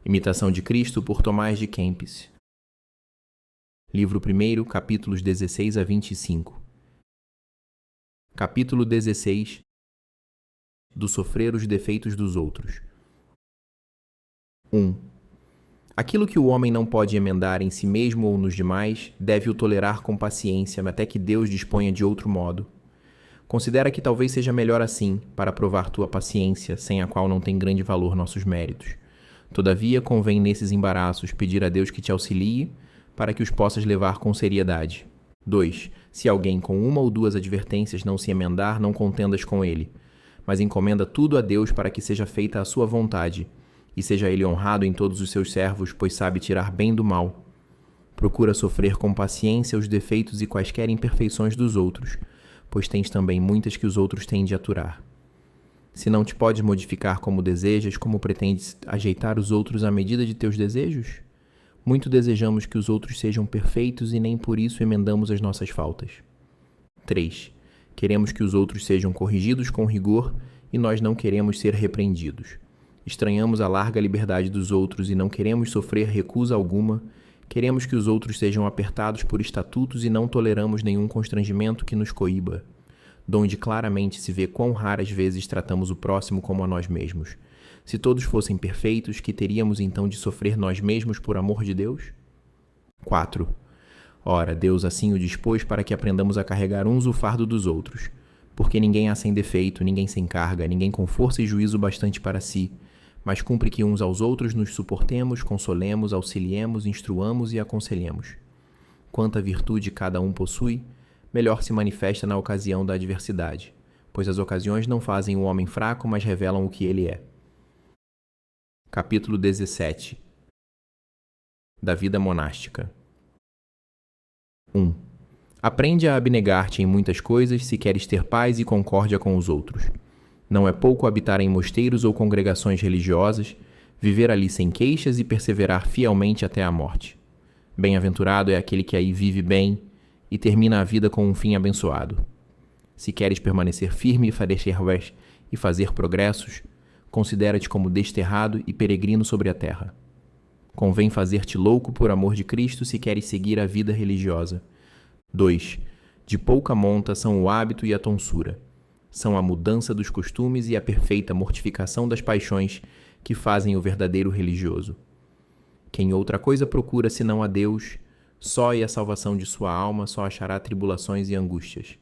Imitação de Cristo por Tomás de Kempis. Livro 1, capítulos 16 a 25. Capítulo 16. Do sofrer os defeitos dos outros. 1. Aquilo que o homem não pode emendar em si mesmo ou nos demais, deve-o tolerar com paciência até que Deus disponha de outro modo. Considera que talvez seja melhor assim, para provar tua paciência, sem a qual não tem grande valor nossos méritos. Todavia, convém nesses embaraços pedir a Deus que te auxilie, para que os possas levar com seriedade. 2. Se alguém com uma ou duas advertências não se emendar, não contendas com ele, mas encomenda tudo a Deus para que seja feita a sua vontade, e seja ele honrado em todos os seus servos, pois sabe tirar bem do mal. Procura sofrer com paciência os defeitos e quaisquer imperfeições dos outros, pois tens também muitas que os outros têm de aturar. Se não te podes modificar como desejas, como pretendes ajeitar os outros à medida de teus desejos? Muito desejamos que os outros sejam perfeitos e nem por isso emendamos as nossas faltas. 3. Queremos que os outros sejam corrigidos com rigor e nós não queremos ser repreendidos. Estranhamos a larga liberdade dos outros e não queremos sofrer recusa alguma. Queremos que os outros sejam apertados por estatutos e não toleramos nenhum constrangimento que nos coíba, donde claramente se vê quão raras vezes tratamos o próximo como a nós mesmos. Se todos fossem perfeitos, que teríamos então de sofrer nós mesmos por amor de Deus? 4. Ora, Deus assim o dispôs para que aprendamos a carregar uns o fardo dos outros, porque ninguém há sem defeito, ninguém sem carga, ninguém com força e juízo bastante para si, mas cumpre que uns aos outros nos suportemos, consolemos, auxiliemos, instruamos e aconselhemos. Quanta virtude cada um possui, melhor se manifesta na ocasião da adversidade, pois as ocasiões não fazem o homem fraco, mas revelam o que ele é. Capítulo 17. Da vida monástica. 1. Aprende a abnegar-te em muitas coisas se queres ter paz e concórdia com os outros. Não é pouco habitar em mosteiros ou congregações religiosas, viver ali sem queixas e perseverar fielmente até a morte. Bem-aventurado é aquele que aí vive bem e termina a vida com um fim abençoado. Se queres permanecer firme e fazer progressos, considera-te como desterrado e peregrino sobre a terra. Convém fazer-te louco por amor de Cristo se queres seguir a vida religiosa. 2. De pouca monta são o hábito e a tonsura. São a mudança dos costumes e a perfeita mortificação das paixões que fazem o verdadeiro religioso. Quem outra coisa procura senão a Deus, só e a salvação de sua alma só achará tribulações e angústias.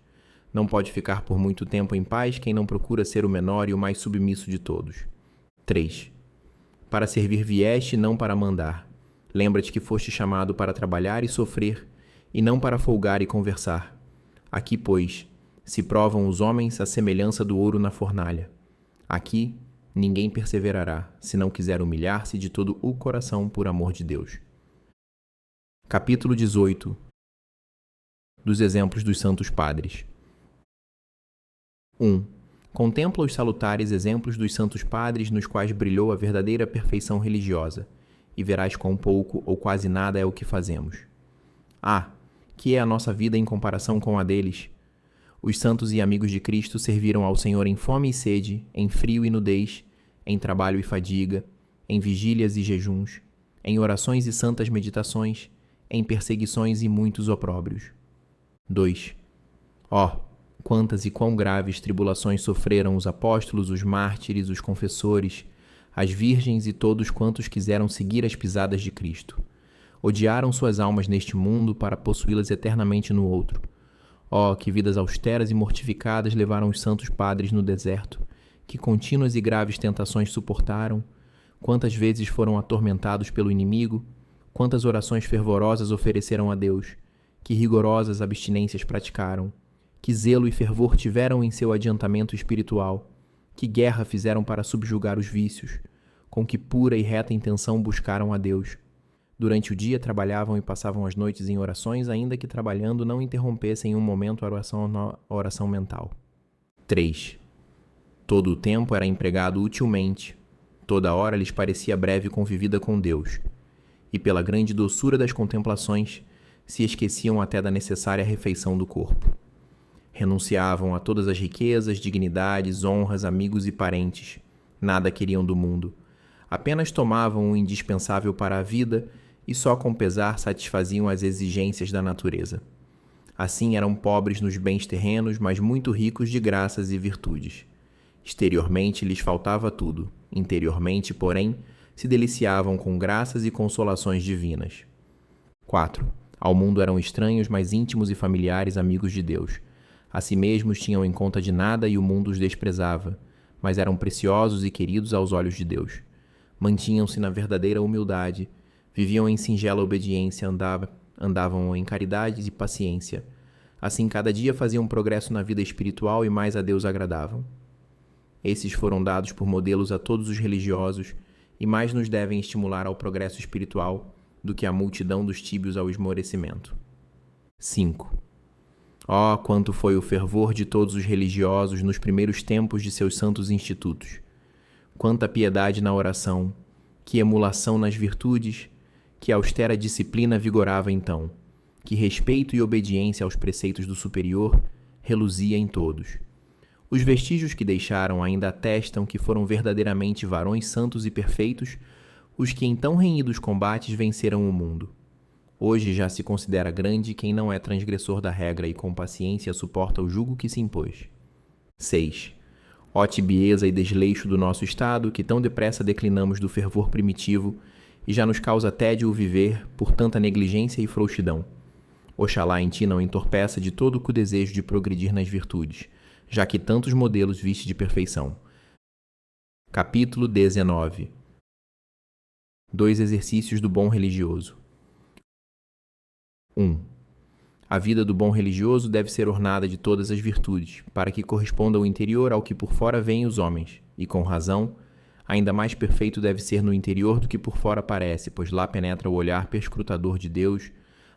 Não pode ficar por muito tempo em paz quem não procura ser o menor e o mais submisso de todos. 3. Para servir vieste, não para mandar. Lembra-te que foste chamado para trabalhar e sofrer, e não para folgar e conversar. Aqui, pois, se provam os homens à semelhança do ouro na fornalha. Aqui, ninguém perseverará, se não quiser humilhar-se de todo o coração por amor de Deus. Capítulo 18. Dos exemplos dos santos padres. 1. Contempla os salutares exemplos dos santos padres nos quais brilhou a verdadeira perfeição religiosa, e verás quão pouco ou quase nada é o que fazemos. Que é a nossa vida em comparação com a deles? Os santos e amigos de Cristo serviram ao Senhor em fome e sede, em frio e nudez, em trabalho e fadiga, em vigílias e jejuns, em orações e santas meditações, em perseguições e muitos opróbrios. 2. Quantas e quão graves tribulações sofreram os apóstolos, os mártires, os confessores, as virgens e todos quantos quiseram seguir as pisadas de Cristo. Odiaram suas almas neste mundo para possuí-las eternamente no outro. Que vidas austeras e mortificadas levaram os santos padres no deserto, que contínuas e graves tentações suportaram, quantas vezes foram atormentados pelo inimigo, quantas orações fervorosas ofereceram a Deus, que rigorosas abstinências praticaram, que zelo e fervor tiveram em seu adiantamento espiritual, que guerra fizeram para subjugar os vícios, com que pura e reta intenção buscaram a Deus. Durante o dia trabalhavam e passavam as noites em orações, ainda que trabalhando não interrompessem um momento a oração mental. 3. Todo o tempo era empregado utilmente, toda hora lhes parecia breve convivida com Deus, e pela grande doçura das contemplações se esqueciam até da necessária refeição do corpo. Renunciavam a todas as riquezas, dignidades, honras, amigos e parentes. Nada queriam do mundo. Apenas tomavam o indispensável para a vida e só com pesar satisfaziam as exigências da natureza. Assim eram pobres nos bens terrenos, mas muito ricos de graças e virtudes. Exteriormente lhes faltava tudo, interiormente, porém, se deliciavam com graças e consolações divinas. 4. Ao mundo eram estranhos, mas íntimos e familiares amigos de Deus. A si mesmos tinham em conta de nada e o mundo os desprezava, mas eram preciosos e queridos aos olhos de Deus. Mantinham-se na verdadeira humildade, viviam em singela obediência, andavam em caridade e paciência. Assim, cada dia faziam progresso na vida espiritual e mais a Deus agradavam. Esses foram dados por modelos a todos os religiosos e mais nos devem estimular ao progresso espiritual do que a multidão dos tíbios ao esmorecimento. 5. Oh, quanto foi o fervor de todos os religiosos nos primeiros tempos de seus santos institutos! Quanta piedade na oração, que emulação nas virtudes, que austera disciplina vigorava então, que respeito e obediência aos preceitos do superior reluzia em todos. Os vestígios que deixaram ainda atestam que foram verdadeiramente varões santos e perfeitos os que em tão renhidos combates venceram o mundo. Hoje já se considera grande quem não é transgressor da regra e com paciência suporta o jugo que se impôs. 6. Ó tibieza e desleixo do nosso estado, que tão depressa declinamos do fervor primitivo e já nos causa tédio o viver por tanta negligência e frouxidão. Oxalá em ti não entorpeça de todo o desejo de progredir nas virtudes, já que tantos modelos viste de perfeição. Capítulo 19. 2 exercícios do bom religioso. 1. A vida do bom religioso deve ser ornada de todas as virtudes, para que corresponda o interior ao que por fora veem os homens, e com razão, ainda mais perfeito deve ser no interior do que por fora parece, pois lá penetra o olhar perscrutador de Deus,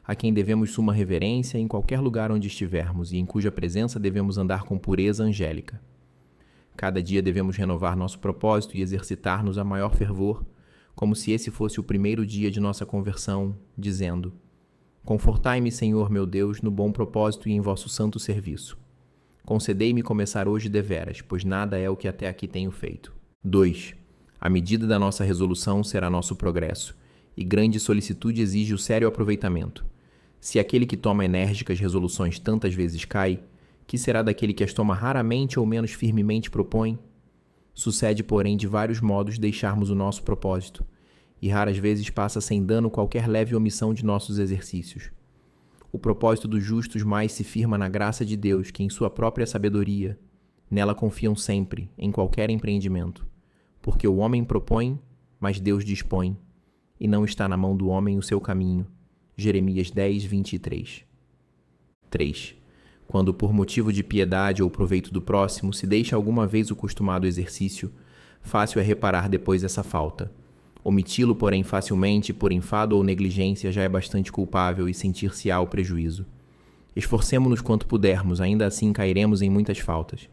a quem devemos suma reverência em qualquer lugar onde estivermos e em cuja presença devemos andar com pureza angélica. Cada dia devemos renovar nosso propósito e exercitar-nos a maior fervor, como se esse fosse o primeiro dia de nossa conversão, dizendo: Confortai-me, Senhor meu Deus, no bom propósito e em vosso santo serviço. Concedei-me começar hoje deveras, pois nada é o que até aqui tenho feito. 2. A medida da nossa resolução será nosso progresso, e grande solicitude exige o sério aproveitamento. Se aquele que toma enérgicas resoluções tantas vezes cai, que será daquele que as toma raramente ou menos firmemente propõe? Sucede, porém, de vários modos deixarmos o nosso propósito, e raras vezes passa sem dano qualquer leve omissão de nossos exercícios. O propósito dos justos mais se firma na graça de Deus, que em sua própria sabedoria, nela confiam sempre, em qualquer empreendimento, porque o homem propõe, mas Deus dispõe, e não está na mão do homem o seu caminho. Jeremias 10, 23. 3. Quando por motivo de piedade ou proveito do próximo se deixa alguma vez o costumado exercício, fácil é reparar depois essa falta. Omiti-lo, porém, facilmente, por enfado ou negligência, já é bastante culpável e sentir-se-á o prejuízo. Esforcemo-nos quanto pudermos, ainda assim cairemos em muitas faltas.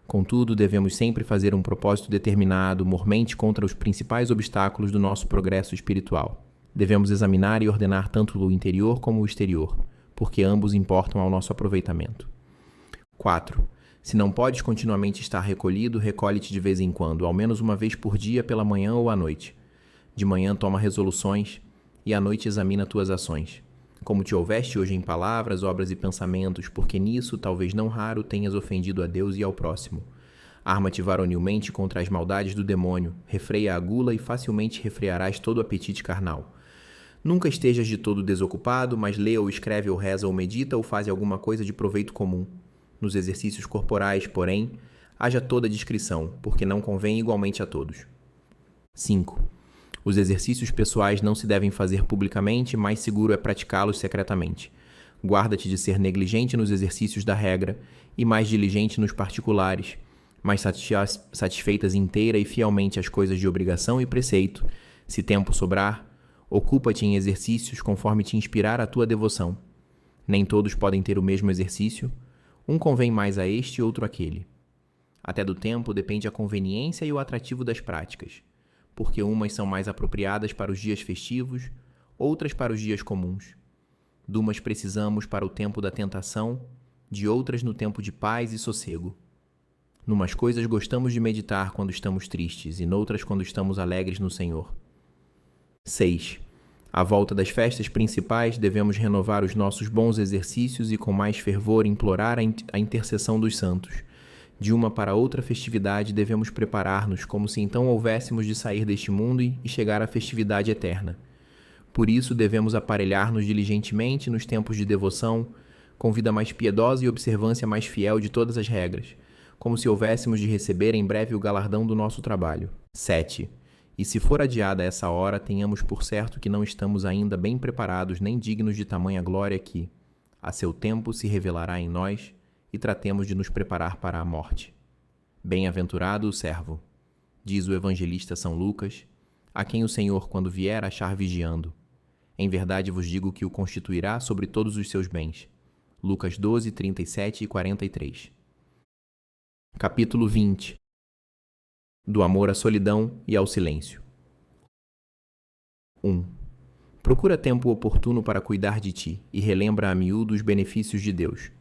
Contudo, devemos sempre fazer um propósito determinado, mormente contra os principais obstáculos do nosso progresso espiritual. Devemos examinar e ordenar tanto o interior como o exterior, porque ambos importam ao nosso aproveitamento. 4. Se não podes continuamente estar recolhido, recolhe-te de vez em quando, ao menos uma vez por dia, pela manhã ou à noite. De manhã toma resoluções, e à noite examina tuas ações. Como te houveste hoje em palavras, obras e pensamentos, porque nisso, talvez não raro, tenhas ofendido a Deus e ao próximo. Arma-te varonilmente contra as maldades do demônio, refreia a gula e facilmente refrearás todo o apetite carnal. Nunca estejas de todo desocupado, mas lê ou escreve ou reza ou medita ou faz alguma coisa de proveito comum. Nos exercícios corporais, porém, haja toda discrição, porque não convém igualmente a todos. 5. Os exercícios pessoais não se devem fazer publicamente, mais seguro é praticá-los secretamente. Guarda-te de ser negligente nos exercícios da regra e mais diligente nos particulares, mas satisfeitas inteira e fielmente as coisas de obrigação e preceito, se tempo sobrar, ocupa-te em exercícios conforme te inspirar a tua devoção. Nem todos podem ter o mesmo exercício, um convém mais a este e outro àquele. Até do tempo depende a conveniência e o atrativo das práticas, porque umas são mais apropriadas para os dias festivos, outras para os dias comuns. De umas precisamos para o tempo da tentação, de outras no tempo de paz e sossego. Numas coisas gostamos de meditar quando estamos tristes e noutras quando estamos alegres no Senhor. 6. À volta das festas principais, devemos renovar os nossos bons exercícios e com mais fervor implorar a intercessão dos santos. De uma para outra festividade, devemos preparar-nos como se então houvéssemos de sair deste mundo e chegar à festividade eterna. Por isso, devemos aparelhar-nos diligentemente nos tempos de devoção, com vida mais piedosa e observância mais fiel de todas as regras, como se houvéssemos de receber em breve o galardão do nosso trabalho. 7. E se for adiada essa hora, tenhamos por certo que não estamos ainda bem preparados nem dignos de tamanha glória que, a seu tempo, se revelará em nós, e tratemos de nos preparar para a morte. Bem-aventurado o servo, diz o evangelista São Lucas, a quem o Senhor, quando vier, achar vigiando. Em verdade vos digo que o constituirá sobre todos os seus bens. Lucas 12, 37 e 43. Capítulo 20. Do amor à solidão e ao silêncio. 1. Procura tempo oportuno para cuidar de ti e relembra a miúdo os benefícios de Deus.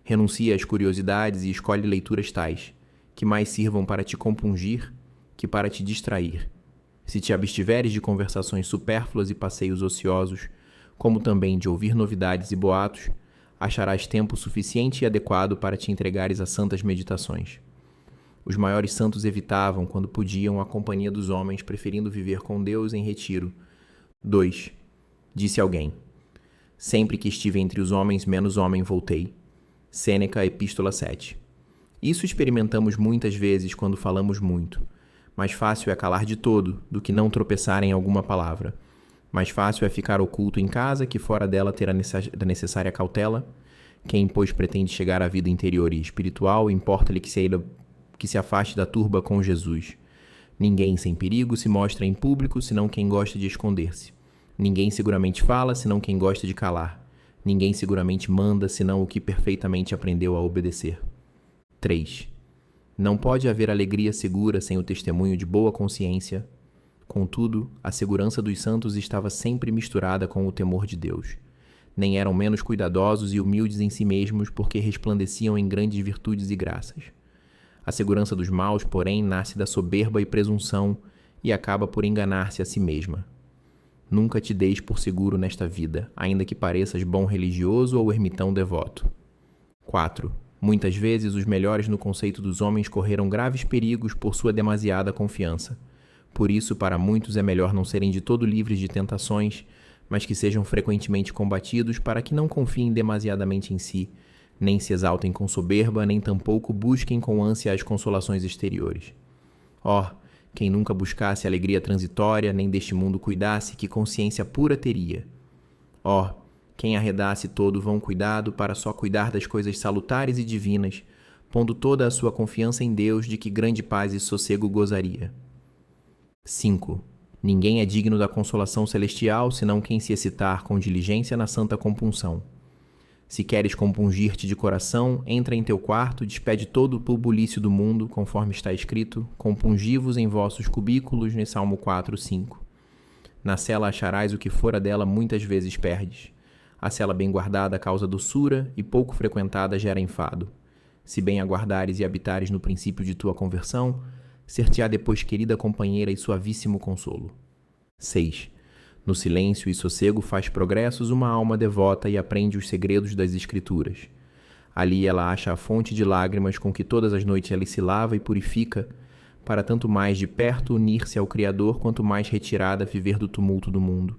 Renuncia às curiosidades e escolhe leituras tais, que mais sirvam para te compungir que para te distrair. Se te abstiveres de conversações supérfluas e passeios ociosos, como também de ouvir novidades e boatos, acharás tempo suficiente e adequado para te entregares a santas meditações. Os maiores santos evitavam, quando podiam, a companhia dos homens, preferindo viver com Deus em retiro. 2. Disse alguém: sempre que estive entre os homens, menos homem voltei. Sêneca, Epístola 7. Isso experimentamos muitas vezes quando falamos muito. Mais fácil é calar de todo do que não tropeçar em alguma palavra. Mais fácil é ficar oculto em casa que fora dela ter a necessária cautela. Quem, pois, pretende chegar à vida interior e espiritual, importa-lhe que se afaste da turba com Jesus. Ninguém sem perigo se mostra em público, senão quem gosta de esconder-se. Ninguém seguramente fala, senão quem gosta de calar. Ninguém seguramente manda, senão o que perfeitamente aprendeu a obedecer. 3. Não pode haver alegria segura sem o testemunho de boa consciência. Contudo, a segurança dos santos estava sempre misturada com o temor de Deus. Nem eram menos cuidadosos e humildes em si mesmos porque resplandeciam em grandes virtudes e graças. A segurança dos maus, porém, nasce da soberba e presunção e acaba por enganar-se a si mesma. Nunca te deis por seguro nesta vida, ainda que pareças bom religioso ou ermitão devoto. 4. Muitas vezes os melhores no conceito dos homens correram graves perigos por sua demasiada confiança. Por isso, para muitos é melhor não serem de todo livres de tentações, mas que sejam frequentemente combatidos para que não confiem demasiadamente em si, nem se exaltem com soberba, nem tampouco busquem com ânsia as consolações exteriores. Quem nunca buscasse alegria transitória, nem deste mundo cuidasse, que consciência pura teria. Quem arredasse todo vão cuidado para só cuidar das coisas salutares e divinas, pondo toda a sua confiança em Deus, de que grande paz e sossego gozaria. 5. Ninguém é digno da consolação celestial, senão quem se excitar com diligência na santa compunção. Se queres compungir-te de coração, entra em teu quarto, despede todo o bulbulício do mundo, conforme está escrito, compungi-vos em vossos cubículos, no Salmo 4, 5. Na cela acharás o que fora dela muitas vezes perdes. A cela bem guardada causa doçura e pouco frequentada gera enfado. Se bem aguardares e habitares no princípio de tua conversão, ser-te-á depois querida companheira e suavíssimo consolo. 6. No silêncio e sossego faz progressos uma alma devota e aprende os segredos das Escrituras. Ali ela acha a fonte de lágrimas com que todas as noites ela se lava e purifica, para tanto mais de perto unir-se ao Criador, quanto mais retirada viver do tumulto do mundo.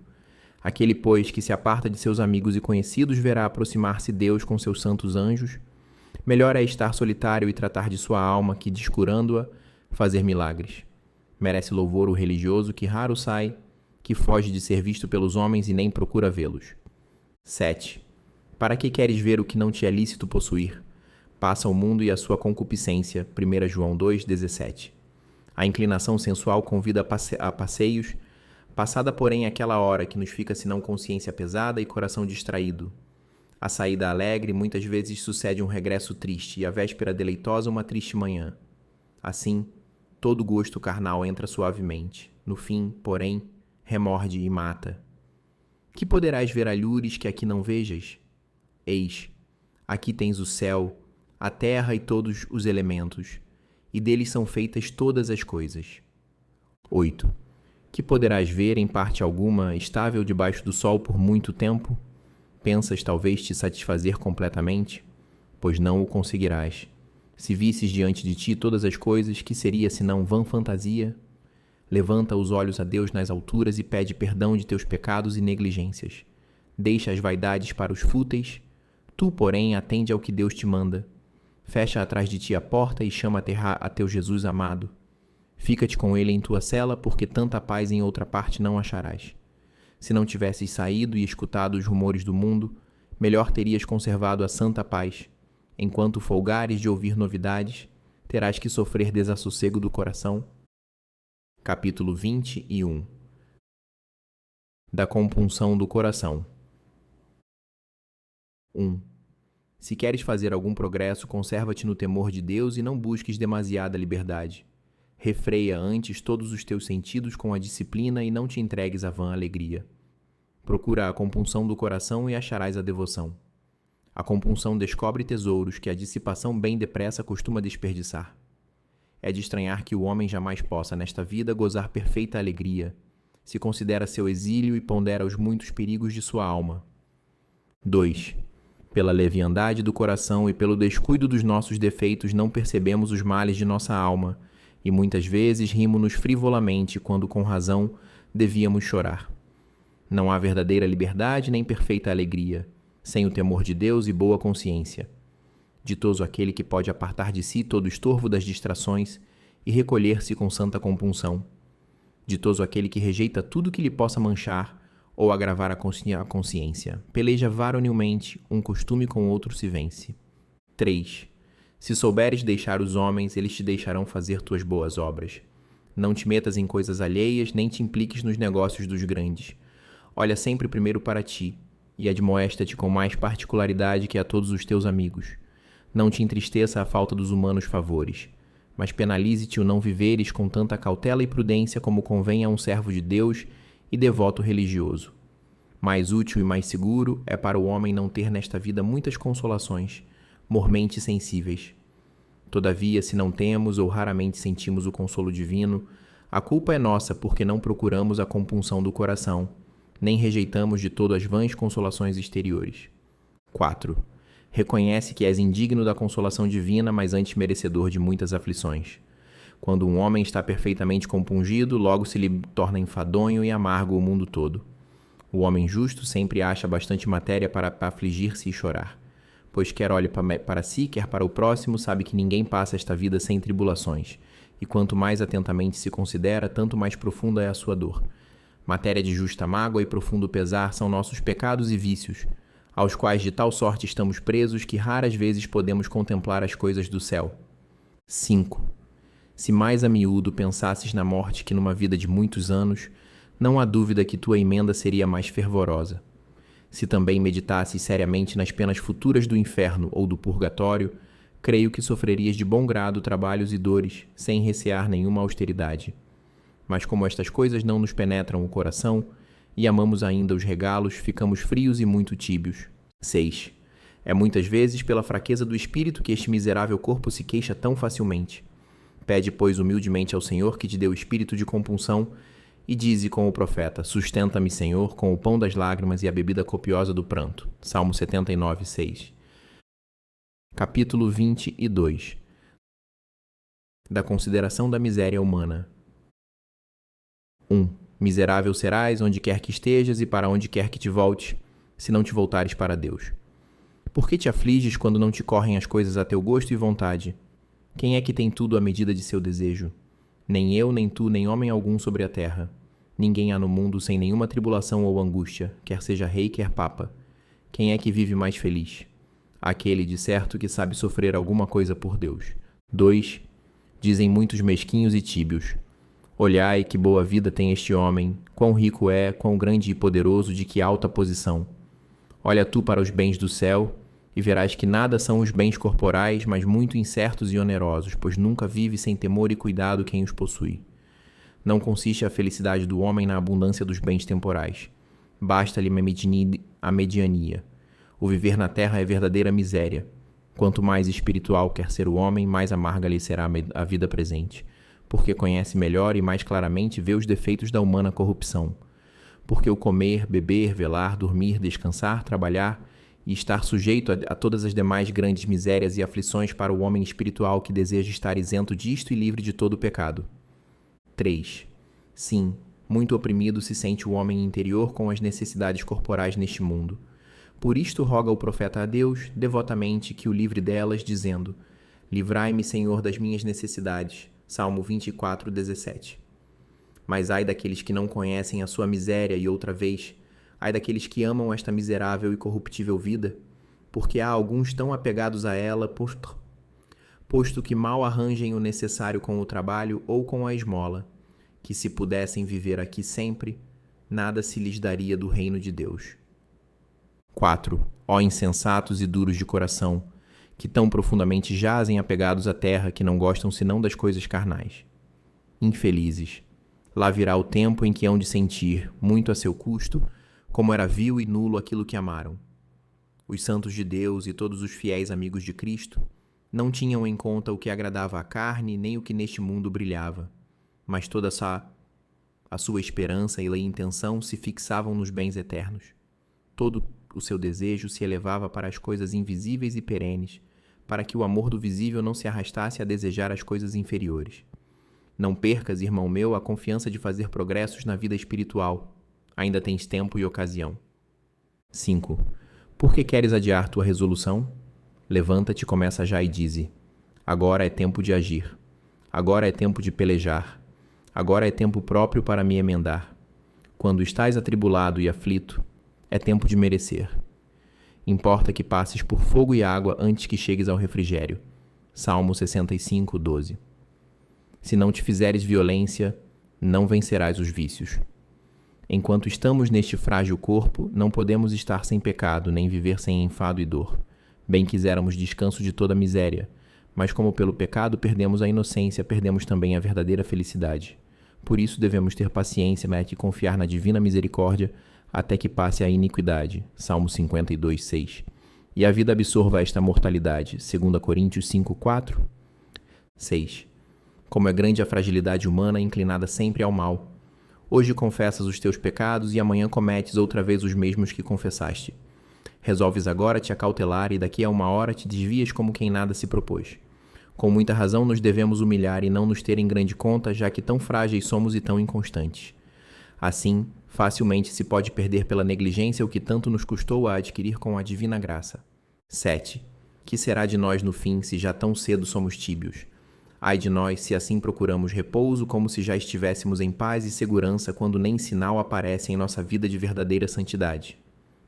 Aquele, pois, que se aparta de seus amigos e conhecidos verá aproximar-se Deus com seus santos anjos. Melhor é estar solitário e tratar de sua alma que, descurando-a, fazer milagres. Merece louvor o religioso que raro sai, que foge de ser visto pelos homens e nem procura vê-los. 7. Para que queres ver o que não te é lícito possuir? Passa o mundo e a sua concupiscência. 1 João 2, 17. A inclinação sensual convida a passeios, passada porém aquela hora que nos fica senão consciência pesada e coração distraído. A saída alegre muitas vezes sucede um regresso triste e a véspera deleitosa uma triste manhã. Assim, todo gosto carnal entra suavemente. No fim, porém, remorde e mata. Que poderás ver alhures que aqui não vejas? Eis, aqui tens o céu, a terra e todos os elementos. e deles são feitas todas as coisas. 8. Que poderás ver em parte alguma estável debaixo do sol por muito tempo? Pensas talvez te satisfazer completamente? Pois não o conseguirás. Se visses diante de ti todas as coisas, que seria senão vã fantasia? Levanta os olhos a Deus nas alturas e pede perdão de teus pecados e negligências. Deixa as vaidades para os fúteis. Tu, porém, atende ao que Deus te manda. Fecha atrás de ti a porta e chama a teu Jesus amado. Fica-te com ele em tua cela, porque tanta paz em outra parte não acharás. Se não tivesses saído e escutado os rumores do mundo, melhor terias conservado a santa paz. Enquanto folgares de ouvir novidades, terás que sofrer desassossego do coração. Capítulo 21. Da compunção do coração. 1. Se queres fazer algum progresso, conserva-te no temor de Deus e não busques demasiada liberdade. Refreia antes todos os teus sentidos com a disciplina e não te entregues à vã alegria. Procura a compunção do coração e acharás a devoção. A compunção descobre tesouros que a dissipação bem depressa costuma desperdiçar. É de estranhar que o homem jamais possa, nesta vida, gozar perfeita alegria, se considera seu exílio e pondera os muitos perigos de sua alma. 2. Pela leviandade do coração e pelo descuido dos nossos defeitos não percebemos os males de nossa alma, e muitas vezes rimo-nos frivolamente quando com razão devíamos chorar. Não há verdadeira liberdade nem perfeita alegria, sem o temor de Deus e boa consciência. Ditoso aquele que pode apartar de si todo o estorvo das distrações e recolher-se com santa compunção. Ditoso aquele que rejeita tudo que lhe possa manchar ou agravar a consciência. Peleja varonilmente, um costume com outro se vence. 3. Se souberes deixar os homens, eles te deixarão fazer tuas boas obras. Não te metas em coisas alheias, nem te impliques nos negócios dos grandes. Olha sempre primeiro para ti, e admoesta-te com mais particularidade que a todos os teus amigos. Não te entristeça a falta dos humanos favores, mas penalize-te o não viveres com tanta cautela e prudência como convém a um servo de Deus e devoto religioso. Mais útil e mais seguro é para o homem não ter nesta vida muitas consolações, mormente sensíveis. Todavia, se não temos ou raramente sentimos o consolo divino, a culpa é nossa porque não procuramos a compunção do coração, nem rejeitamos de todo as vãs consolações exteriores. 4. Reconhece que és indigno da consolação divina, mas antes merecedor de muitas aflições. Quando um homem está perfeitamente compungido, logo se lhe torna enfadonho e amargo o mundo todo. O homem justo sempre acha bastante matéria para afligir-se e chorar, pois quer olhe para si, quer para o próximo, sabe que ninguém passa esta vida sem tribulações, e quanto mais atentamente se considera, tanto mais profunda é a sua dor. Matéria de justa mágoa e profundo pesar são nossos pecados e vícios, aos quais de tal sorte estamos presos que raras vezes podemos contemplar as coisas do céu. 5. Se mais a miúdo pensasses na morte que numa vida de muitos anos, não há dúvida que tua emenda seria mais fervorosa. Se também meditasses seriamente nas penas futuras do inferno ou do purgatório, creio que sofrerias de bom grado trabalhos e dores, sem recear nenhuma austeridade. Mas como estas coisas não nos penetram o coração, e amamos ainda os regalos, ficamos frios e muito tíbios. 6. É muitas vezes pela fraqueza do espírito que este miserável corpo se queixa tão facilmente. Pede, pois, humildemente ao Senhor que te dê o espírito de compunção, e dize com o profeta: sustenta-me, Senhor, com o pão das lágrimas e a bebida copiosa do pranto. Salmo 79, 6. Capítulo 22. Da consideração da miséria humana. 1. Miserável serás onde quer que estejas e para onde quer que te voltes, se não te voltares para Deus. Por que te afliges quando não te correm as coisas a teu gosto e vontade? Quem é que tem tudo à medida de seu desejo? Nem eu, nem tu, nem homem algum sobre a terra. Ninguém há no mundo sem nenhuma tribulação ou angústia, quer seja rei, quer papa. Quem é que vive mais feliz? Aquele, de certo, que sabe sofrer alguma coisa por Deus. 2. Dizem muitos mesquinhos e tíbios: olhai que boa vida tem este homem, quão rico é, quão grande e poderoso, de que alta posição. Olha tu para os bens do céu, e verás que nada são os bens corporais, mas muito incertos e onerosos, pois nunca vive sem temor e cuidado quem os possui. Não consiste a felicidade do homem na abundância dos bens temporais. Basta-lhe a mediania. O viver na terra é verdadeira miséria. Quanto mais espiritual quer ser o homem, mais amarga lhe será a vida presente, porque conhece melhor e mais claramente vê os defeitos da humana corrupção. Porque o comer, beber, velar, dormir, descansar, trabalhar e estar sujeito a todas as demais grandes misérias e aflições para o homem espiritual que deseja estar isento disto e livre de todo o pecado. 3. Sim, muito oprimido se sente o homem interior com as necessidades corporais neste mundo. Por isto roga o profeta a Deus, devotamente, que o livre delas, dizendo: Livrai-me, Senhor, das minhas necessidades. Salmo 24, 17. Mas ai daqueles que não conhecem a sua miséria e outra vez, ai daqueles que amam esta miserável e corruptível vida, porque há alguns tão apegados a ela, posto que mal arranjem o necessário com o trabalho ou com a esmola, que se pudessem viver aqui sempre, nada se lhes daria do reino de Deus. 4. Ó insensatos e duros de coração, que tão profundamente jazem apegados à terra que não gostam senão das coisas carnais. Infelizes! Lá virá o tempo em que hão de sentir, muito a seu custo, como era vil e nulo aquilo que amaram. Os santos de Deus e todos os fiéis amigos de Cristo não tinham em conta o que agradava à carne nem o que neste mundo brilhava, mas toda a sua esperança e a intenção se fixavam nos bens eternos. Todo o seu desejo se elevava para as coisas invisíveis e perenes, para que o amor do visível não se arrastasse a desejar as coisas inferiores. Não percas, irmão meu, a confiança de fazer progressos na vida espiritual. Ainda tens tempo e ocasião. 5. Por que queres adiar tua resolução? Levanta-te, começa já e dize: agora é tempo de agir. Agora é tempo de pelejar. Agora é tempo próprio para me emendar. Quando estás atribulado e aflito, é tempo de merecer. Importa que passes por fogo e água antes que chegues ao refrigério. Salmo 65, 12. Se não te fizeres violência, não vencerás os vícios. Enquanto estamos neste frágil corpo, não podemos estar sem pecado, nem viver sem enfado e dor. Bem quiséramos descanso de toda miséria, mas como pelo pecado perdemos a inocência, perdemos também a verdadeira felicidade. Por isso devemos ter paciência, e confiar na divina misericórdia, até que passe a iniquidade. Salmo 52, 6. E a vida absorva esta mortalidade. 2 Coríntios 5, 4. 6. Como é grande a fragilidade humana, inclinada sempre ao mal. Hoje confessas os teus pecados e amanhã cometes outra vez os mesmos que confessaste. Resolves agora te acautelar e daqui a uma hora te desvias como quem nada se propôs. Com muita razão nos devemos humilhar e não nos ter em grande conta, já que tão frágeis somos e tão inconstantes. Assim, facilmente se pode perder pela negligência o que tanto nos custou a adquirir com a divina graça. 7. Que será de nós no fim, se já tão cedo somos tíbios? Ai de nós, se assim procuramos repouso, como se já estivéssemos em paz e segurança, quando nem sinal aparece em nossa vida de verdadeira santidade.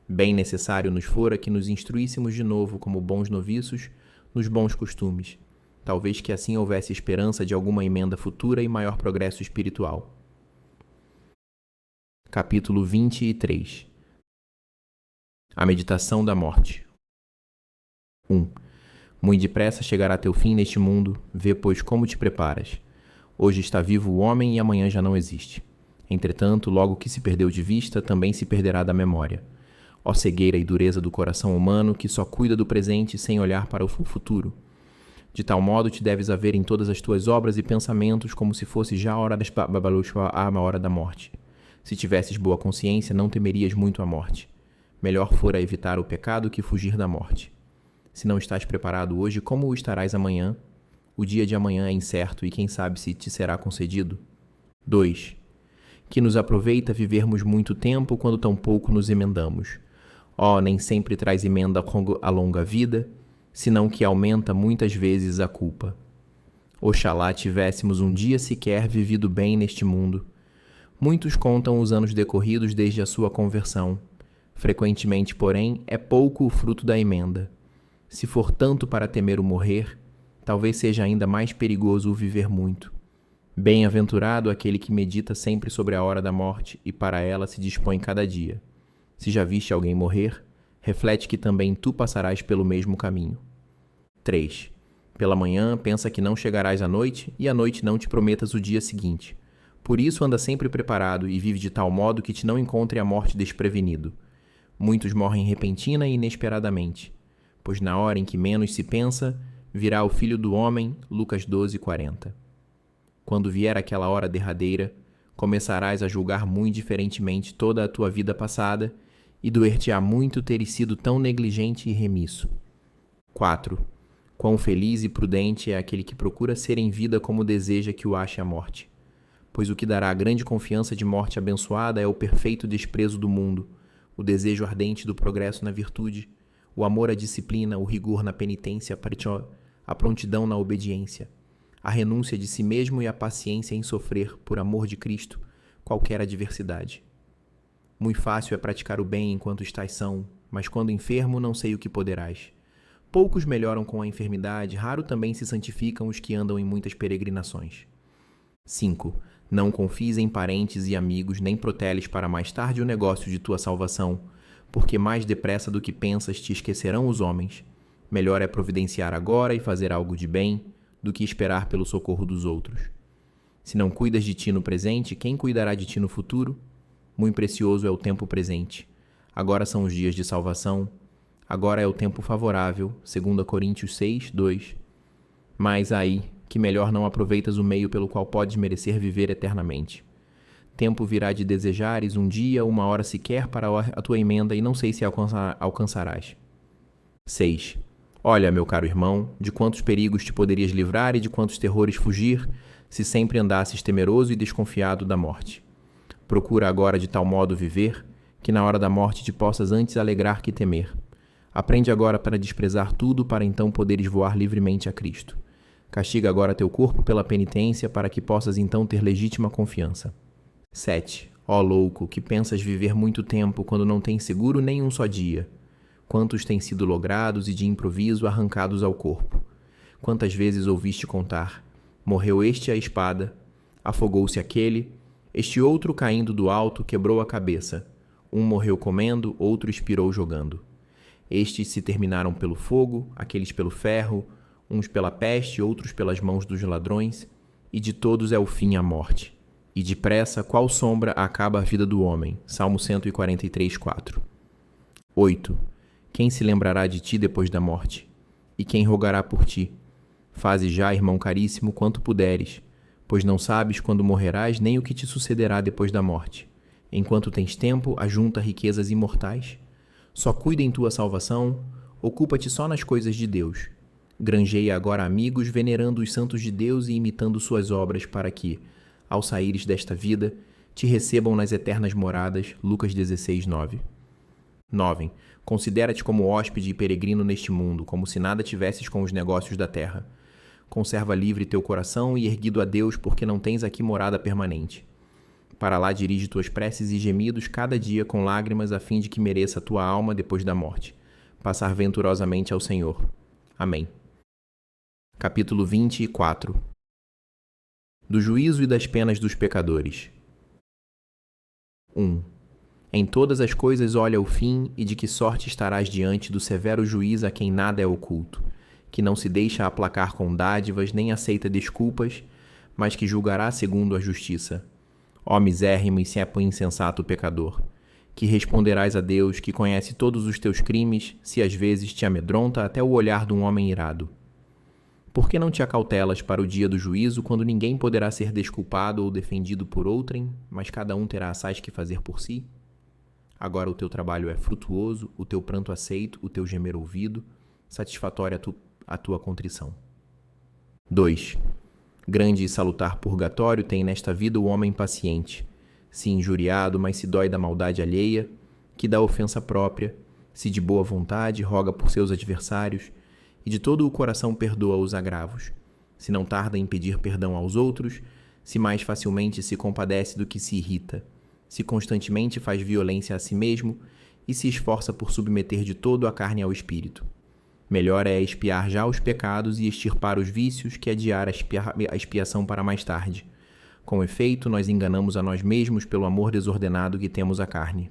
Bem necessário nos fora que nos instruíssemos de novo, como bons noviços, nos bons costumes. Talvez que assim houvesse esperança de alguma emenda futura e maior progresso espiritual. Capítulo 23. A meditação da morte. 1. Muito depressa chegará teu fim neste mundo, vê, pois, como te preparas. Hoje está vivo o homem e amanhã já não existe. Entretanto, logo que se perdeu de vista, também se perderá da memória. Ó cegueira e dureza do coração humano, que só cuida do presente sem olhar para o futuro. De tal modo te deves haver em todas as tuas obras e pensamentos como se fosse já a hora a hora da morte. Se tivesses boa consciência, não temerias muito a morte. Melhor fora evitar o pecado que fugir da morte. Se não estás preparado hoje, como o estarás amanhã? O dia de amanhã é incerto e quem sabe se te será concedido? 2. Que nos aproveita vivermos muito tempo quando tão pouco nos emendamos. Oh, nem sempre traz emenda a longa vida, senão que aumenta muitas vezes a culpa. Oxalá tivéssemos um dia sequer vivido bem neste mundo. Muitos contam os anos decorridos desde a sua conversão. Frequentemente, porém, é pouco o fruto da emenda. Se for tanto para temer o morrer, talvez seja ainda mais perigoso o viver muito. Bem-aventurado aquele que medita sempre sobre a hora da morte e para ela se dispõe cada dia. Se já viste alguém morrer, reflete que também tu passarás pelo mesmo caminho. 3. Pela manhã, pensa que não chegarás à noite e à noite não te prometas o dia seguinte. Por isso anda sempre preparado e vive de tal modo que te não encontre a morte desprevenido. Muitos morrem repentina e inesperadamente. pois na hora em que menos se pensa, virá o Filho do Homem. Lucas 12:40. Quando vier aquela hora derradeira, começarás a julgar muito diferentemente toda a tua vida passada e doer-te-á muito teres sido tão negligente e remisso. 4. Quão feliz e prudente é aquele que procura ser em vida como deseja que o ache a morte. Pois o que dará a grande confiança de morte abençoada é o perfeito desprezo do mundo, o desejo ardente do progresso na virtude, o amor à disciplina, o rigor na penitência, a prontidão na obediência, a renúncia de si mesmo e a paciência em sofrer, por amor de Cristo, qualquer adversidade. Muito fácil é praticar o bem enquanto estás são, mas quando enfermo não sei o que poderás. Poucos melhoram com a enfermidade, raro também se santificam os que andam em muitas peregrinações. 5. Não confies em parentes e amigos, nem proteles para mais tarde o negócio de tua salvação, porque mais depressa do que pensas te esquecerão os homens. Melhor é providenciar agora e fazer algo de bem, do que esperar pelo socorro dos outros. Se não cuidas de ti no presente, quem cuidará de ti no futuro? Muito precioso é o tempo presente. Agora são os dias de salvação. Agora é o tempo favorável. 2 Coríntios 6:2. Mas aí, que melhor não aproveitas o meio pelo qual podes merecer viver eternamente. Tempo virá de desejares um dia, uma hora sequer para a tua emenda e não sei se alcançarás. 6. Olha, meu caro irmão, de quantos perigos te poderias livrar e de quantos terrores fugir, se sempre andasses temeroso e desconfiado da morte. Procura agora de tal modo viver, que na hora da morte te possas antes alegrar que temer. Aprende agora para desprezar tudo, para então poderes voar livremente a Cristo. Castiga agora teu corpo pela penitência, para que possas então ter legítima confiança. 7. Ó louco, que pensas viver muito tempo, quando não tens seguro nem um só dia. Quantos têm sido logrados e de improviso arrancados ao corpo? Quantas vezes ouviste contar? Morreu este à espada, afogou-se aquele, este outro caindo do alto quebrou a cabeça. Um morreu comendo, outro expirou jogando. Estes se terminaram pelo fogo, aqueles pelo ferro, uns pela peste, outros pelas mãos dos ladrões, e de todos é o fim a morte. E depressa, qual sombra acaba a vida do homem? Salmo 143:4. 8. Quem se lembrará de ti depois da morte? E quem rogará por ti? Faze já, irmão caríssimo, quanto puderes, pois não sabes quando morrerás nem o que te sucederá depois da morte. Enquanto tens tempo, ajunta riquezas imortais. Só cuida em tua salvação, ocupa-te só nas coisas de Deus. Granjeia agora amigos, venerando os santos de Deus e imitando suas obras, para que, ao saíres desta vida, te recebam nas eternas moradas. Lucas 16:9. 9. Considera-te como hóspede e peregrino neste mundo, como se nada tivesses com os negócios da terra. Conserva livre teu coração e erguido a Deus, porque não tens aqui morada permanente. Para lá dirige tuas preces e gemidos cada dia com lágrimas, a fim de que mereça a tua alma, depois da morte, passar venturosamente ao Senhor. Amém. Capítulo 24. Do juízo e das penas dos pecadores. 1. Em todas as coisas olha o fim, e de que sorte estarás diante do severo juiz a quem nada é oculto, que não se deixa aplacar com dádivas, nem aceita desculpas, mas que julgará segundo a justiça. Ó misérrimo e insensato pecador, que responderás a Deus, que conhece todos os teus crimes, se às vezes te amedronta até o olhar de um homem irado? Por que não te acautelas para o dia do juízo, quando ninguém poderá ser desculpado ou defendido por outrem, mas cada um terá assaz que fazer por si? Agora o teu trabalho é frutuoso, o teu pranto aceito, o teu gemer ouvido, satisfatória a tua contrição. 2. Grande e salutar purgatório tem nesta vida o homem paciente, se injuriado, mas se dói da maldade alheia, que da ofensa própria, se de boa vontade roga por seus adversários, e de todo o coração perdoa os agravos, se não tarda em pedir perdão aos outros, se mais facilmente se compadece do que se irrita, se constantemente faz violência a si mesmo e se esforça por submeter de todo a carne ao espírito. Melhor é expiar já os pecados e extirpar os vícios que adiar a expiação para mais tarde. Com efeito, nós enganamos a nós mesmos pelo amor desordenado que temos à carne.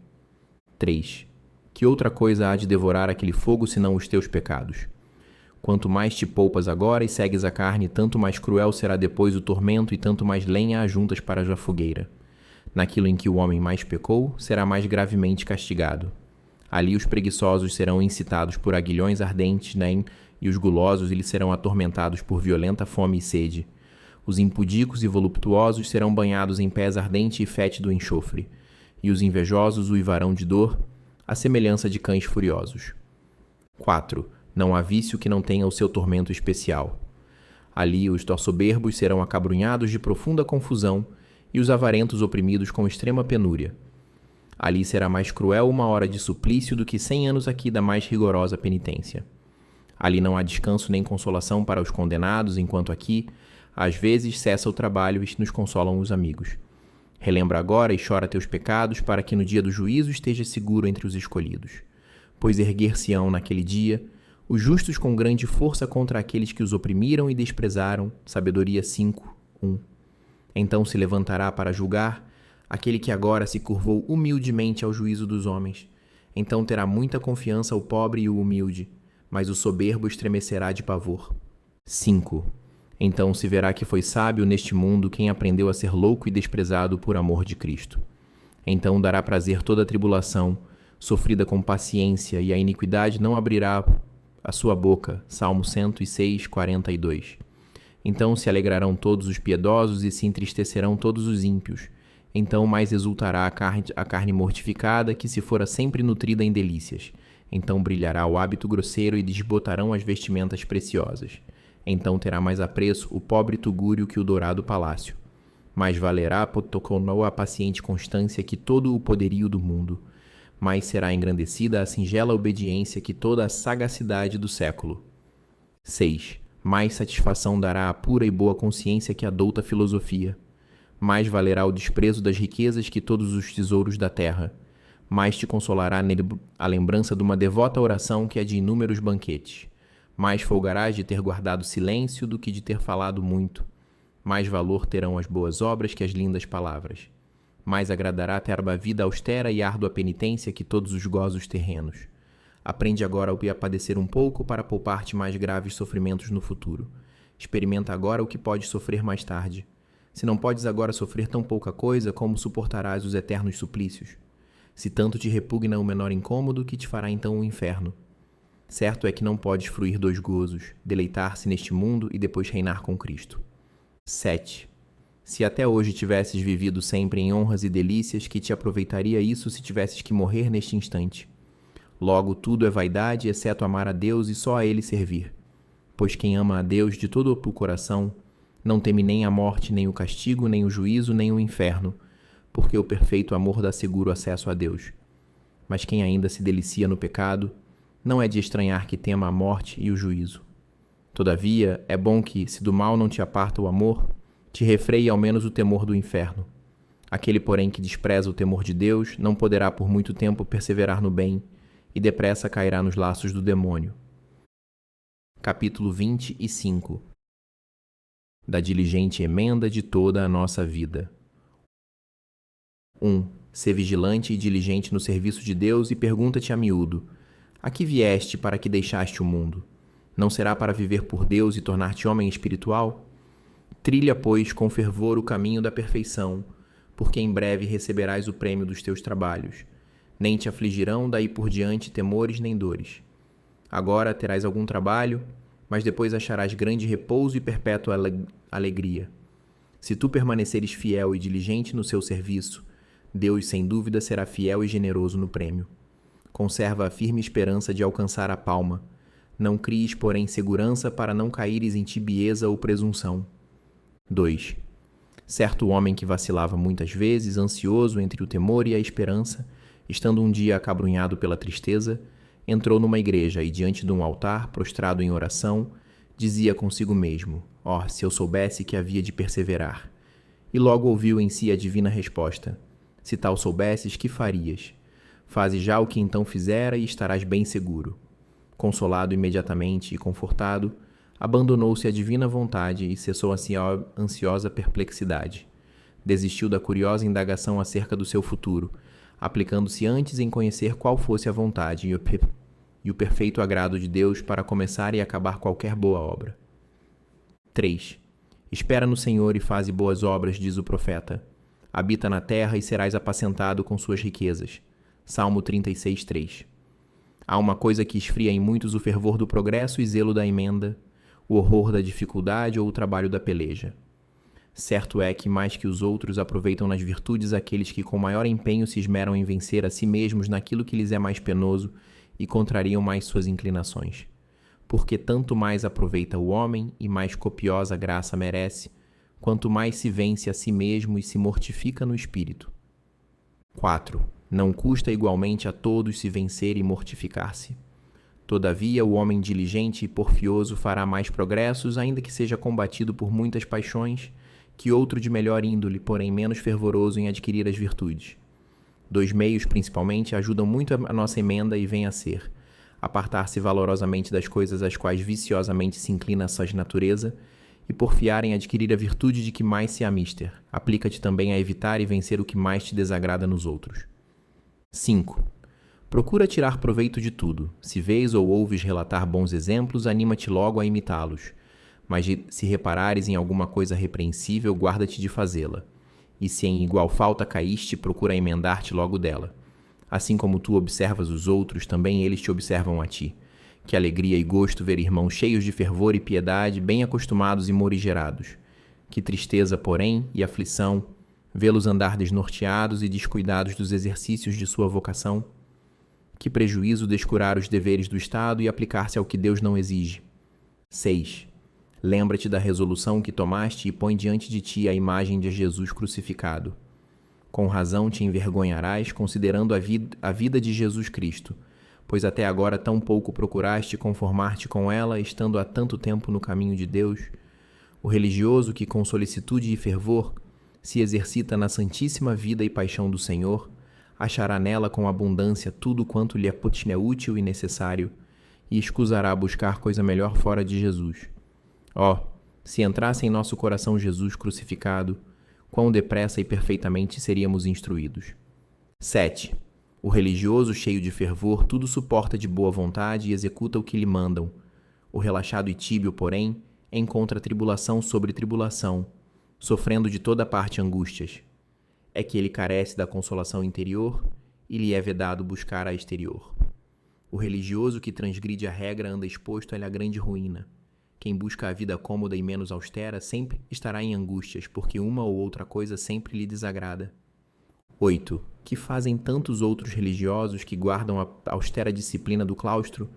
3. Que outra coisa há de devorar aquele fogo senão os teus pecados? Quanto mais te poupas agora e segues a carne, tanto mais cruel será depois o tormento e tanto mais lenha ajuntas para a fogueira. Naquilo em que o homem mais pecou, será mais gravemente castigado. Ali os preguiçosos serão incitados por aguilhões ardentes, e os gulosos lhes serão atormentados por violenta fome e sede. Os impudicos e voluptuosos serão banhados em pés ardente e fétido enxofre, e os invejosos uivarão de dor, à semelhança de cães furiosos. 4. Não há vício que não tenha o seu tormento especial. Ali os soberbos serão acabrunhados de profunda confusão, e os avarentos oprimidos com extrema penúria. Ali será mais cruel uma hora de suplício do que 100 anos aqui da mais rigorosa penitência. Ali não há descanso nem consolação para os condenados, enquanto aqui, às vezes, cessa o trabalho e nos consolam os amigos. Relembra agora e chora teus pecados, para que no dia do juízo esteja seguro entre os escolhidos. Pois erguer-se-ão naquele dia os justos com grande força contra aqueles que os oprimiram e desprezaram. Sabedoria 5, 1. Então se levantará para julgar aquele que agora se curvou humildemente ao juízo dos homens. Então terá muita confiança o pobre e o humilde, mas o soberbo estremecerá de pavor. 5. Então se verá que foi sábio neste mundo quem aprendeu a ser louco e desprezado por amor de Cristo. Então dará prazer toda a tribulação, sofrida com paciência, e a iniquidade não abrirá a sua boca. Salmo 106, 42. Então se alegrarão todos os piedosos e se entristecerão todos os ímpios. Então mais exultará a carne mortificada, que se fora sempre nutrida em delícias. Então brilhará o hábito grosseiro e desbotarão as vestimentas preciosas. Então terá mais apreço o pobre tugúrio que o dourado palácio. Mais valerá a paciente constância que todo o poderio do mundo. Mais será engrandecida a singela obediência que toda a sagacidade do século. 6. Mais satisfação dará a pura e boa consciência que a douta filosofia. Mais valerá o desprezo das riquezas que todos os tesouros da terra. Mais te consolará a lembrança de uma devota oração que a de inúmeros banquetes. Mais folgarás de ter guardado silêncio do que de ter falado muito. Mais valor terão as boas obras que as lindas palavras. Mais agradará ter a vida austera e árdua penitência que todos os gozos terrenos. Aprende agora a padecer um pouco para poupar-te mais graves sofrimentos no futuro. Experimenta agora o que podes sofrer mais tarde. Se não podes agora sofrer tão pouca coisa, como suportarás os eternos suplícios? Se tanto te repugna o menor incômodo, que te fará então o inferno? Certo é que não podes fruir dois gozos, deleitar-se neste mundo e depois reinar com Cristo. 7. Se até hoje tivesses vivido sempre em honras e delícias, que te aproveitaria isso se tivesses que morrer neste instante? Logo, tudo é vaidade, exceto amar a Deus e só a Ele servir. Pois quem ama a Deus de todo o coração, não teme nem a morte, nem o castigo, nem o juízo, nem o inferno, porque o perfeito amor dá seguro acesso a Deus. Mas quem ainda se delicia no pecado, não é de estranhar que tema a morte e o juízo. Todavia, é bom que, se do mal não te aparta o amor, te refreie ao menos o temor do inferno. Aquele, porém, que despreza o temor de Deus, não poderá por muito tempo perseverar no bem, e depressa cairá nos laços do demônio. Capítulo 25. Da diligente emenda de toda a nossa vida. 1. Sê vigilante e diligente no serviço de Deus e pergunta-te a miúdo: a que vieste para que deixaste o mundo? Não será para viver por Deus e tornar-te homem espiritual? Trilha, pois, com fervor o caminho da perfeição, porque em breve receberás o prêmio dos teus trabalhos. Nem te afligirão daí por diante temores nem dores. Agora terás algum trabalho, mas depois acharás grande repouso e perpétua alegria. Se tu permaneceres fiel e diligente no seu serviço, Deus sem dúvida será fiel e generoso no prêmio. Conserva a firme esperança de alcançar a palma. Não cries, porém, segurança para não caíres em tibieza ou presunção. 2. Certo homem que vacilava muitas vezes, ansioso entre o temor e a esperança, estando um dia acabrunhado pela tristeza, entrou numa igreja e, diante de um altar, prostrado em oração, dizia consigo mesmo: ó, se eu soubesse que havia de perseverar. E logo ouviu em si a divina resposta: se tal soubesses, que farias? Faze já o que então fizera e estarás bem seguro. Consolado imediatamente e confortado, abandonou-se à divina vontade e cessou a ansiosa perplexidade. Desistiu da curiosa indagação acerca do seu futuro, aplicando-se antes em conhecer qual fosse a vontade e o perfeito agrado de Deus para começar e acabar qualquer boa obra. 3. Espera no Senhor e faze boas obras, diz o profeta. Habita na terra e serás apacentado com suas riquezas. Salmo 36, 3. Há uma coisa que esfria em muitos o fervor do progresso e zelo da emenda, o horror da dificuldade ou o trabalho da peleja. Certo é que mais que os outros aproveitam nas virtudes aqueles que com maior empenho se esmeram em vencer a si mesmos naquilo que lhes é mais penoso e contrariam mais suas inclinações. Porque tanto mais aproveita o homem e mais copiosa graça merece, quanto mais se vence a si mesmo e se mortifica no espírito. 4. Não custa igualmente a todos se vencer e mortificar-se. Todavia, o homem diligente e porfioso fará mais progressos, ainda que seja combatido por muitas paixões, que outro de melhor índole, porém menos fervoroso em adquirir as virtudes. 2 meios, principalmente, ajudam muito a nossa emenda e vêm a ser: apartar-se valorosamente das coisas às quais viciosamente se inclina a sua natureza, e porfiar em adquirir a virtude de que mais se há mister. Aplica-te também a evitar e vencer o que mais te desagrada nos outros. 5. Procura tirar proveito de tudo. Se vês ou ouves relatar bons exemplos, anima-te logo a imitá-los. Mas se reparares em alguma coisa repreensível, guarda-te de fazê-la. E se em igual falta caíste, procura emendar-te logo dela. Assim como tu observas os outros, também eles te observam a ti. Que alegria e gosto ver irmãos cheios de fervor e piedade, bem acostumados e morigerados. Que tristeza, porém, e aflição, vê-los andar desnorteados e descuidados dos exercícios de sua vocação. Que prejuízo descurar os deveres do Estado e aplicar-se ao que Deus não exige. 6. Lembra-te da resolução que tomaste e põe diante de ti a imagem de Jesus crucificado. Com razão te envergonharás, considerando a vida de Jesus Cristo, pois até agora tão pouco procuraste conformar-te com ela, estando há tanto tempo no caminho de Deus. O religioso que com solicitude e fervor se exercita na santíssima vida e paixão do Senhor, achará nela com abundância tudo quanto lhe é útil e necessário, e escusará buscar coisa melhor fora de Jesus. Se entrasse em nosso coração Jesus crucificado, quão depressa e perfeitamente seríamos instruídos. 7. O religioso, cheio de fervor, tudo suporta de boa vontade e executa o que lhe mandam. O relaxado e tíbio, porém, encontra tribulação sobre tribulação, sofrendo de toda parte angústias. É que ele carece da consolação interior e lhe é vedado buscar a exterior. O religioso que transgride a regra anda exposto à grande ruína. Quem busca a vida cômoda e menos austera sempre estará em angústias, porque uma ou outra coisa sempre lhe desagrada. 8. Que fazem tantos outros religiosos que guardam a austera disciplina do claustro?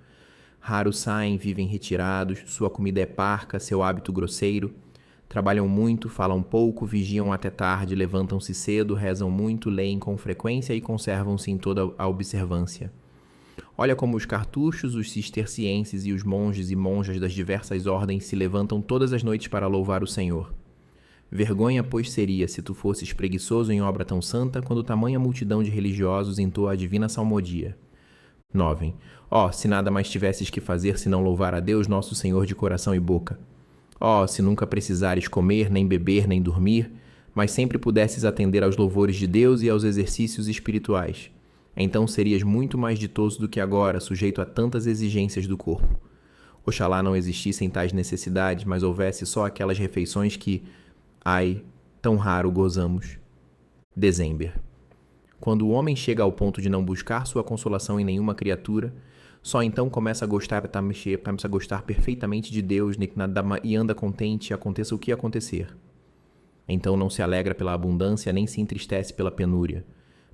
Raros saem, vivem retirados, sua comida é parca, seu hábito grosseiro. Trabalham muito, falam pouco, vigiam até tarde, levantam-se cedo, rezam muito, leem com frequência e conservam-se em toda a observância. Olha como os cartuchos, os cistercienses e os monges e monjas das diversas ordens se levantam todas as noites para louvar o Senhor. Vergonha, pois, seria se tu fosses preguiçoso em obra tão santa, quando tamanha multidão de religiosos entoa a divina salmodia. 9. Se nada mais tivesses que fazer senão louvar a Deus nosso Senhor de coração e boca. Se nunca precisares comer, nem beber, nem dormir, mas sempre pudesses atender aos louvores de Deus e aos exercícios espirituais. Então serias muito mais ditoso do que agora, sujeito a tantas exigências do corpo. Oxalá não existissem tais necessidades, mas houvesse só aquelas refeições que, tão raro gozamos. Dezember. Quando o homem chega ao ponto de não buscar sua consolação em nenhuma criatura, só então começa a gostar perfeitamente de Deus e anda contente, aconteça o que acontecer. Então não se alegra pela abundância, nem se entristece pela penúria,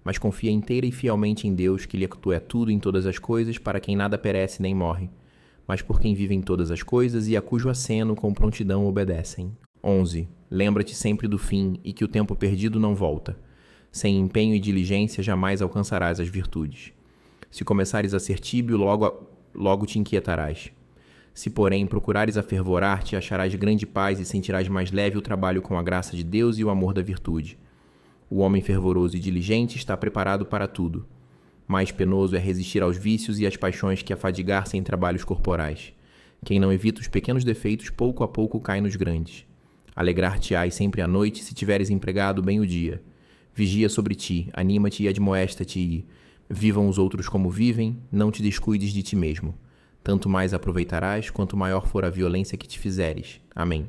mas confia inteira e fielmente em Deus, que lhe é tudo em todas as coisas, para quem nada perece nem morre, mas por quem vive em todas as coisas e a cujo aceno com prontidão obedecem. 11. Lembra-te sempre do fim e que o tempo perdido não volta. Sem empenho e diligência jamais alcançarás as virtudes. Se começares a ser tíbio, logo te inquietarás. Se, porém, procurares afervorar-te, acharás grande paz e sentirás mais leve o trabalho com a graça de Deus e o amor da virtude. O homem fervoroso e diligente está preparado para tudo. Mais penoso é resistir aos vícios e às paixões que afadigar-se em trabalhos corporais. Quem não evita os pequenos defeitos, pouco a pouco cai nos grandes. Alegrar-te-ás sempre à noite se tiveres empregado bem o dia. Vigia sobre ti, anima-te e admoesta-te e vivam os outros como vivem, não te descuides de ti mesmo. Tanto mais aproveitarás, quanto maior for a violência que te fizeres. Amém.